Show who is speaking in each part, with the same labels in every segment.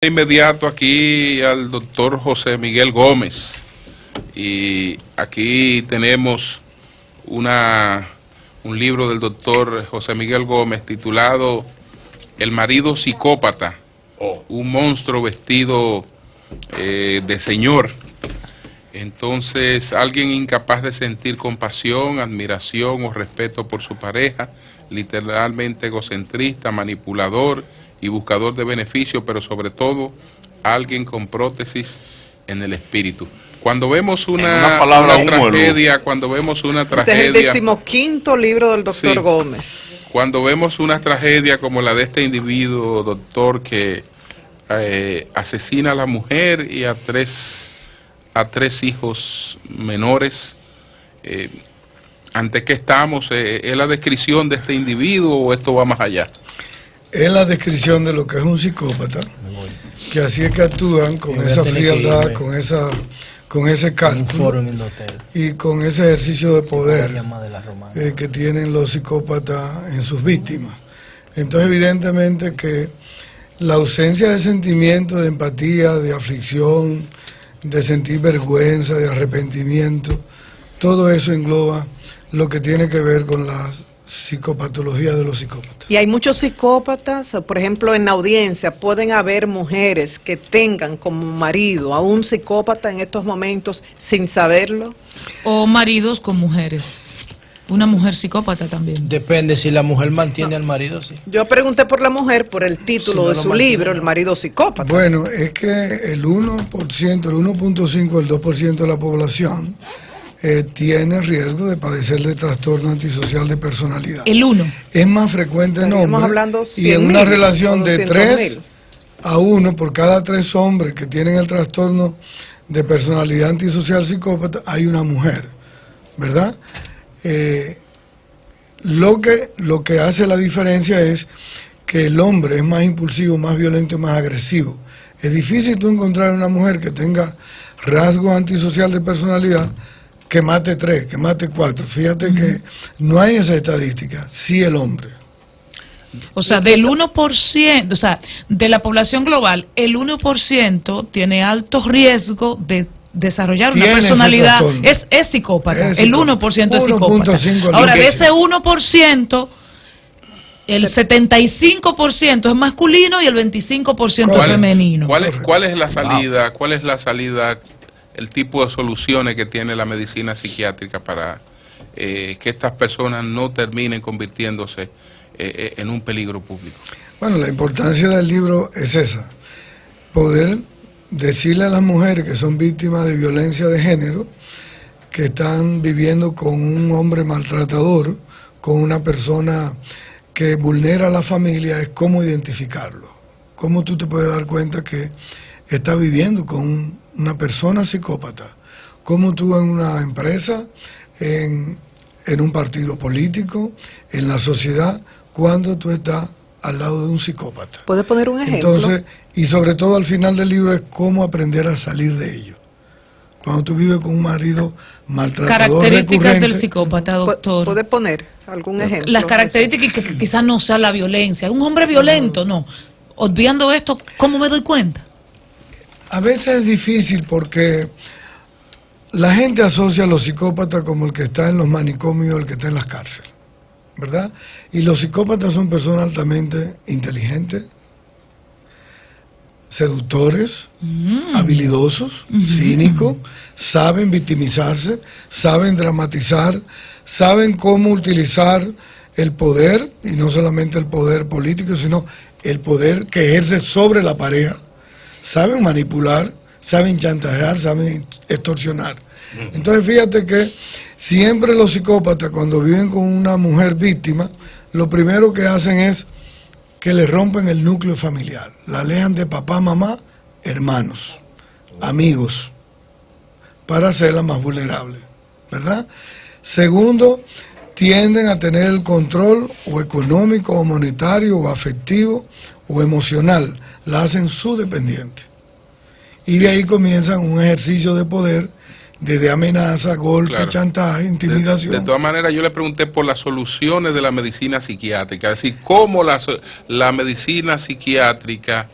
Speaker 1: Inmediato aquí al doctor José Miguel Gómez, y aquí tenemos un libro del doctor José Miguel Gómez titulado El marido psicópata, un monstruo vestido de señor. Entonces, alguien incapaz de sentir compasión, admiración o respeto por su pareja, literalmente egocentrista, manipulador y buscador de beneficio, pero sobre todo alguien con prótesis en el espíritu. Cuando vemos una tragedia,
Speaker 2: Este es el 15º libro del doctor Gómez.
Speaker 1: Cuando vemos una tragedia como la de este individuo, doctor, que asesina a la mujer y a tres hijos menores, ¿ante qué estamos? ¿Es la descripción de este individuo o esto va más allá?
Speaker 3: Es la descripción de lo que es un psicópata, que así es que actúan con esa frialdad, con ese cálculo y con ese ejercicio de poder que tienen los psicópatas en sus víctimas. Entonces, evidentemente que la ausencia de sentimiento, de empatía, de aflicción, de sentir vergüenza, de arrepentimiento, todo eso engloba lo que tiene que ver con la psicopatología de los psicópatas.
Speaker 2: Y hay muchos psicópatas, por ejemplo, en la audiencia pueden haber mujeres que tengan como marido a un psicópata en estos momentos sin saberlo.
Speaker 4: O maridos con mujeres. Una mujer psicópata también.
Speaker 5: Depende, si la mujer mantiene al marido, sí.
Speaker 2: Yo pregunté por la mujer por el título de su libro, El marido psicópata.
Speaker 3: Bueno, es que el 1%, el 1.5, el 2% de la población tiene riesgo de padecer de trastorno antisocial de personalidad.
Speaker 4: El 1.
Speaker 3: Es más frecuente en hombres, y en una relación de 3 a 1 por cada 3 hombres que tienen el trastorno de personalidad antisocial psicópata, hay una mujer, ¿verdad? Lo que hace la diferencia es que el hombre es más impulsivo, más violento y más agresivo. Es difícil tú encontrar una mujer que tenga rasgo antisocial de personalidad que mate 3, que mate 4. Fíjate que no hay esa estadística, sí el hombre.
Speaker 4: O sea, del 1%, o sea, de la población global, el 1% tiene alto riesgo de desarrollar una personalidad, es psicópata, el 1% es psicópata. Ahora, de ese 1%, el 75% es masculino y el 25% es femenino.
Speaker 1: ¿Cuál es la salida? ¿Cuál es la salida? El tipo de soluciones que tiene la medicina psiquiátrica para que estas personas no terminen convirtiéndose en un peligro público.
Speaker 3: Bueno, la importancia del libro es esa, poder decirle a las mujeres que son víctimas de violencia de género, que están viviendo con un hombre maltratador, con una persona que vulnera a la familia, es cómo identificarlo, cómo tú te puedes dar cuenta que estás viviendo con una persona psicópata, como tú en una empresa, en un partido político, en la sociedad, cuando tú estás al lado de un psicópata.
Speaker 2: ¿Puedes poner un ejemplo?
Speaker 3: Entonces, y sobre todo al final del libro es cómo aprender a salir de ello. Cuando tú vives con un marido maltratador
Speaker 4: características del psicópata, doctor.
Speaker 2: ¿Puede poner algún ejemplo?
Speaker 4: Las características que quizás no sea la violencia. Un hombre violento, no. Obviando esto, ¿cómo me doy cuenta?
Speaker 3: A veces es difícil porque la gente asocia a los psicópatas como el que está en los manicomios, el que está en las cárceles, ¿verdad? Y los psicópatas son personas altamente inteligentes, seductores, habilidosos, cínicos, saben victimizarse, saben dramatizar, saben cómo utilizar el poder, y no solamente el poder político, sino el poder que ejerce sobre la pareja. Saben manipular, saben chantajear, saben extorsionar. Entonces fíjate que siempre los psicópatas, cuando viven con una mujer víctima, lo primero que hacen es que le rompen el núcleo familiar, la alejan de papá, mamá, hermanos, amigos, para hacerla más vulnerable, ¿verdad? Segundo, tienden a tener el control o económico o monetario o afectivo o emocional, la hacen su dependiente. Y de ahí comienzan un ejercicio de poder, desde amenaza, golpe, chantaje, intimidación.
Speaker 1: De todas maneras, yo le pregunté por las soluciones de la medicina psiquiátrica, es decir, cómo la medicina psiquiátrica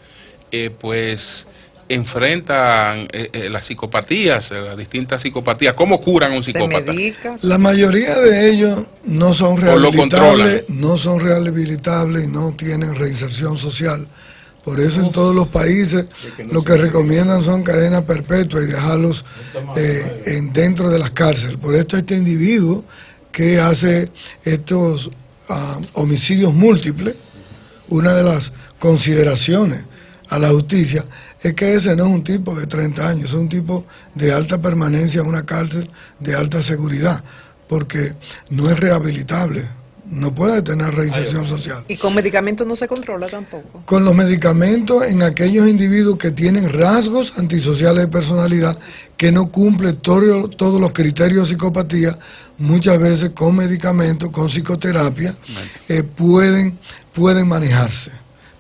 Speaker 1: pues enfrentan las psicopatías, las distintas psicopatías. ¿Cómo curan a un psicópata?
Speaker 3: La mayoría de ellos no son rehabilitables, y no tienen reinserción social. Por eso en todos los países lo que recomiendan son cadenas perpetuas y dejarlos dentro de las cárceles. Por esto este individuo que hace estos homicidios múltiples, una de las consideraciones a la justicia es que ese no es un tipo de 30 años, es un tipo de alta permanencia en una cárcel de alta seguridad, porque no es rehabilitable, no puede tener reinserción social.
Speaker 2: ¿Y con medicamentos no se controla tampoco?
Speaker 3: Con los medicamentos en aquellos individuos que tienen rasgos antisociales de personalidad, que no cumplen todos los criterios de psicopatía, muchas veces con medicamentos, con psicoterapia, pueden manejarse.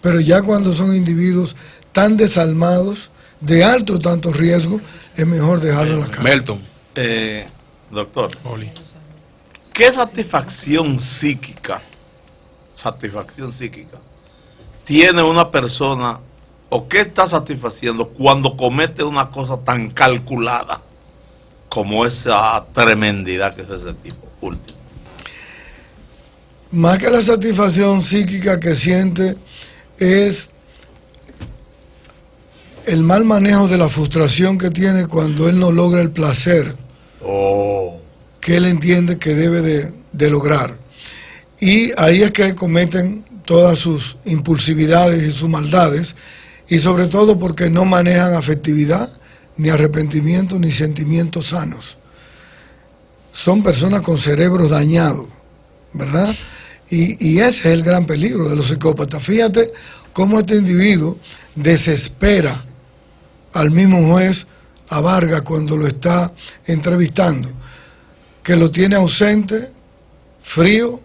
Speaker 3: Pero ya cuando son individuos tan desalmados, de alto tanto riesgo, es mejor dejarlo en la casa.
Speaker 1: Melton.
Speaker 6: Doctor, ¿qué satisfacción psíquica tiene una persona, o qué está satisfaciendo cuando comete una cosa tan calculada como esa tremendidad que es ese tipo último?
Speaker 3: Más que la satisfacción psíquica que siente es el mal manejo de la frustración que tiene cuando él no logra el placer que él entiende que debe de lograr. Y ahí es que cometen todas sus impulsividades y sus maldades, y sobre todo porque no manejan afectividad, ni arrepentimiento, ni sentimientos sanos. Son personas con cerebros dañados, ¿verdad? Y ese es el gran peligro de los psicópatas. Fíjate cómo este individuo desespera al mismo juez, a Vargas, cuando lo está entrevistando, que lo tiene ausente, frío,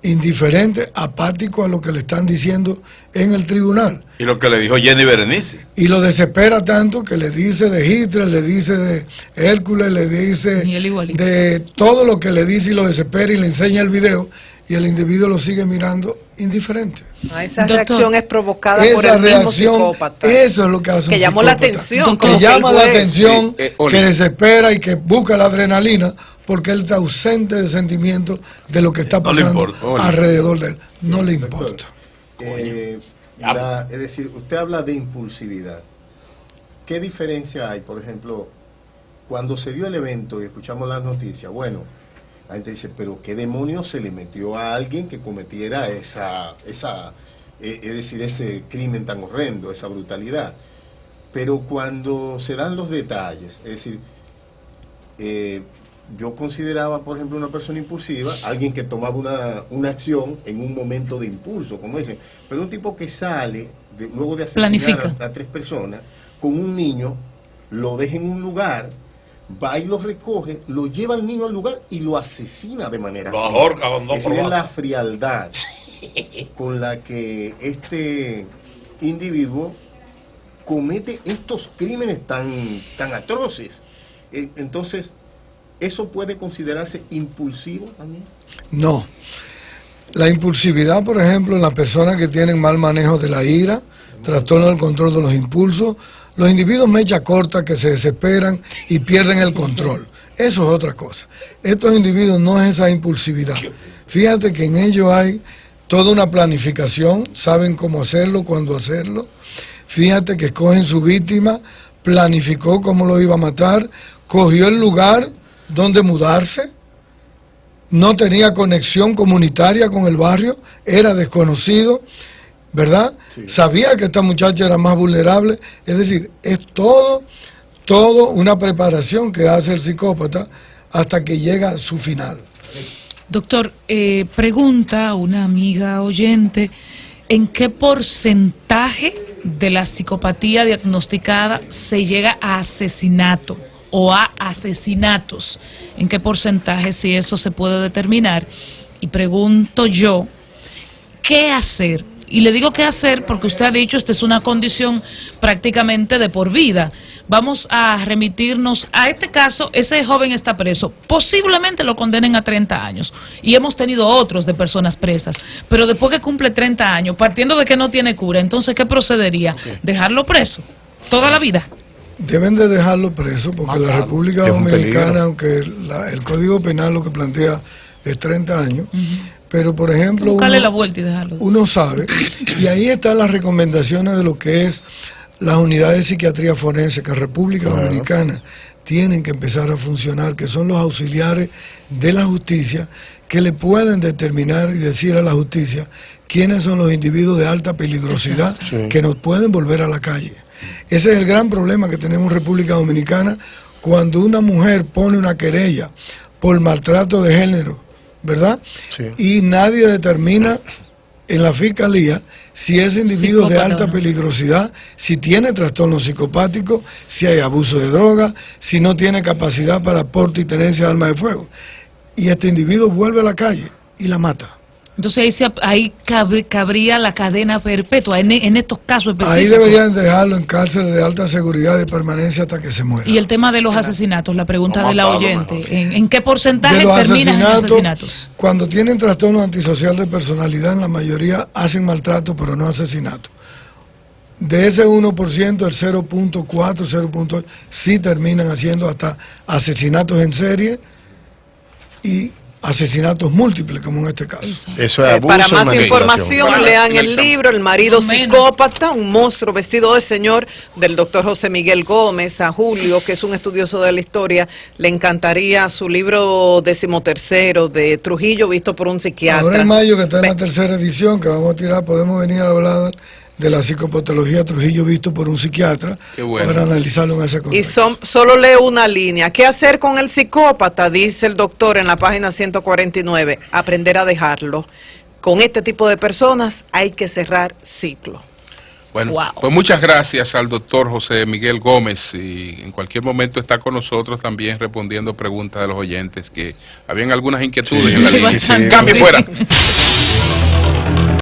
Speaker 3: indiferente, apático a lo que le están diciendo en el tribunal.
Speaker 6: Y lo que le dijo Jenny Berenice.
Speaker 3: Y lo desespera tanto que le dice de Hitler, le dice de Hércules, le dice de todo lo que le dice, y lo desespera y le enseña el video, y el individuo lo sigue mirando indiferente.
Speaker 2: Esa reacción es provocada por el mismo psicópata.
Speaker 3: Eso es lo que hace
Speaker 2: que llamó la atención.
Speaker 3: Que llama la atención, que desespera y que busca la adrenalina, porque él está ausente de sentimiento de lo que está pasando alrededor de él. No le importa.
Speaker 7: Es decir, usted habla de impulsividad. ¿Qué diferencia hay, por ejemplo, cuando se dio el evento y escuchamos las noticias? Bueno, la gente dice, pero ¿qué demonios se le metió a alguien que cometiera ese crimen tan horrendo, esa brutalidad? Pero cuando se dan los detalles, es decir, yo consideraba, por ejemplo, una persona impulsiva, alguien que tomaba una acción en un momento de impulso, como dicen, pero un tipo que sale, luego de asesinar a 3 personas, con un niño, lo deja en un lugar, va y lo recoge, lo lleva al niño al lugar y lo asesina de manera...
Speaker 6: Lo ahorca con 2
Speaker 7: Esa es la frialdad con la que este individuo comete estos crímenes tan atroces. Entonces, ¿eso puede considerarse impulsivo también?
Speaker 3: No. La impulsividad, por ejemplo, en las personas que tienen mal manejo de la ira, trastorno del control de los impulsos, los individuos mecha corta que se desesperan y pierden el control. Eso es otra cosa. Estos individuos no es esa impulsividad. Fíjate que en ellos hay toda una planificación, saben cómo hacerlo, cuándo hacerlo. Fíjate que escogen su víctima, planificó cómo lo iba a matar, cogió el lugar donde mudarse, no tenía conexión comunitaria con el barrio, era desconocido, ¿verdad? Sí. Sabía que esta muchacha era más vulnerable, es decir, es todo una preparación que hace el psicópata hasta que llega a su final.
Speaker 4: Doctor, pregunta una amiga oyente, ¿en qué porcentaje de la psicopatía diagnosticada se llega a asesinato o a asesinatos? ¿En qué porcentaje, si eso se puede determinar? Y pregunto yo, ¿qué hacer? Y le digo qué hacer porque usted ha dicho, esta es una condición prácticamente de por vida. vamos a remitirnos a este caso. Ese joven está preso, posiblemente lo condenen a 30 años, y hemos tenido otros de personas presas, pero después que cumple 30 años, partiendo de que no tiene cura, entonces ¿qué procedería? ¿Dejarlo preso toda la vida?
Speaker 3: Deben de dejarlo preso, porque la República Dominicana, aunque el Código Penal lo que plantea es 30 años, pero por ejemplo
Speaker 4: buscarle la vuelta y dejarlo.
Speaker 3: Uno sabe, y ahí están las recomendaciones de lo que es las unidades de psiquiatría forense, que República Dominicana tienen que empezar a funcionar, que son los auxiliares de la justicia, que le pueden determinar y decir a la justicia quiénes son los individuos de alta peligrosidad que nos pueden volver a la calle. Ese es el gran problema que tenemos en República Dominicana, cuando una mujer pone una querella por maltrato de género, ¿verdad? Y nadie determina en la fiscalía si ese individuo es de alta peligrosidad, si tiene trastorno psicopático, si hay abuso de droga, si no tiene capacidad para porte y tenencia de armas de fuego. Y este individuo vuelve a la calle y la mata.
Speaker 4: Entonces ahí cabría la cadena perpetua en estos casos específicos.
Speaker 3: Ahí deberían dejarlo en cárcel de alta seguridad de permanencia hasta que se muera.
Speaker 4: Y el tema de los asesinatos, la pregunta de la oyente, ¿en qué porcentaje terminan en asesinatos?
Speaker 3: Cuando tienen trastorno antisocial de personalidad, en la mayoría hacen maltrato, pero no asesinato. De ese 1%, el 0.4, 0.8, sí terminan haciendo hasta asesinatos en serie y asesinatos múltiples, como en este caso.
Speaker 8: Eso es abuso.
Speaker 2: Para más información, lean el libro El marido psicópata, un monstruo vestido de señor, del doctor José Miguel Gómez. A Julio, que es un estudioso de la historia, le encantaría su libro 13º de Trujillo visto por un psiquiatra.
Speaker 3: Ahora en mayo, que está en la tercera edición, que vamos a tirar, podemos venir a hablar de la psicopatología Trujillo visto por un psiquiatra, para analizarlo en ese contexto.
Speaker 2: Y solo leo una línea. ¿Qué hacer con el psicópata? Dice el doctor en la página 149. Aprender a dejarlo. Con este tipo de personas hay que cerrar ciclo.
Speaker 1: Bueno, pues muchas gracias al doctor José Miguel Gómez, y en cualquier momento está con nosotros también respondiendo preguntas de los oyentes, que habían algunas inquietudes en la línea. Cambio fuera.